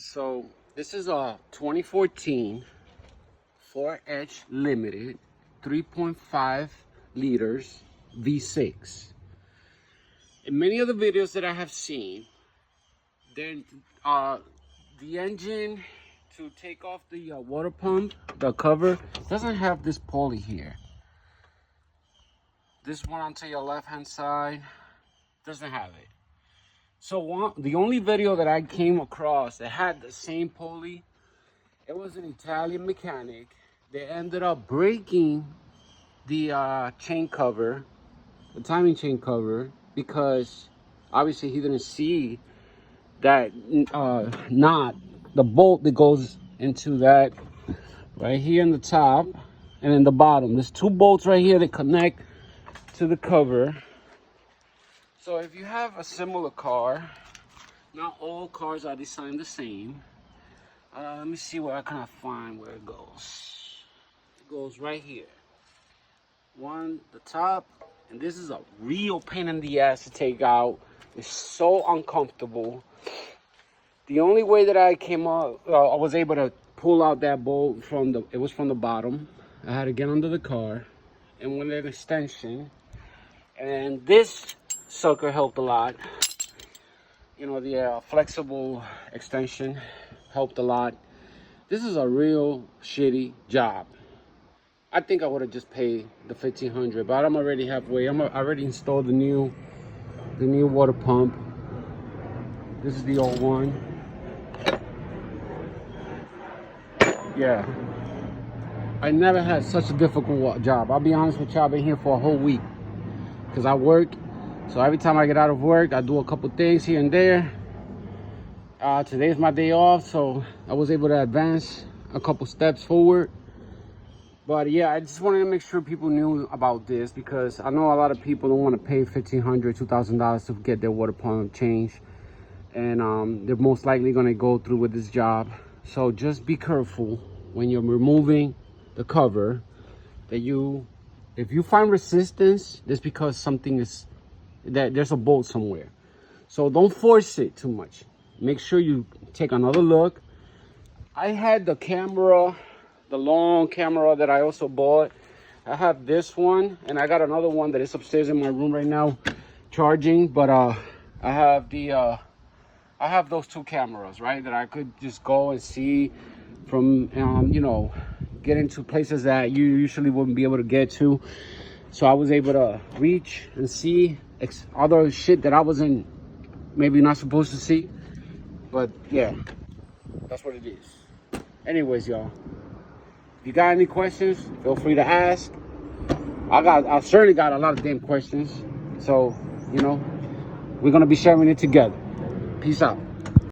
So this is a 2014 Ford Edge Limited 3.5 liters V6. In many of the videos that I have seen, then the engine to take off the water pump, the cover, doesn't have this pulley here. This one onto your left hand side doesn't have it. So the only video that I came across that had the same pulley, it was an Italian mechanic. They ended up breaking the chain cover, the timing chain cover, because obviously he didn't see that knot, the bolt that goes into that right here in the top and in the bottom. There's two bolts right here that connect to the cover. So if you have a similar car, not all cars are designed the same. Let me see where I can find where it goes. It goes right here. The top, and this is a real pain in the ass to take out. It's so uncomfortable. The only way that I came out, I was able to pull out that bolt from the bottom. I had to get under the car and with an extension. And this sucker helped a lot. You know, the flexible extension helped a lot. This is a real shitty job. I think I would have just paid the $1,500, but I'm already halfway. I already installed the new water pump. This is the old one. Yeah. I never had such a difficult job. I'll be honest with you, I've been here for a whole week because I work. So every time I get out of work, I do a couple things here and there. Today's my day off, so I was able to advance a couple steps forward. But yeah, I just wanted to make sure people knew about this because I know a lot of people don't want to pay $1,500, $2,000 to get their water pump changed. And they're most likely going to go through with this job. So just be careful when you're removing the cover that if you find resistance, that's because there's a bolt somewhere. So don't force it too much. Make sure you take another look. I had the camera, the long camera that I also bought. I have this one and I got another one that is upstairs in my room right now charging, but I have those two cameras, right, that I could just go and see from you know, get into places that you usually wouldn't be able to get to. So I was able to reach and see other shit that I wasn't maybe not supposed to see. But yeah, that's what it is. Anyways, y'all, if you got any questions, feel free to ask. I certainly got a lot of damn questions. So, you know, we're gonna be sharing it together. Peace out.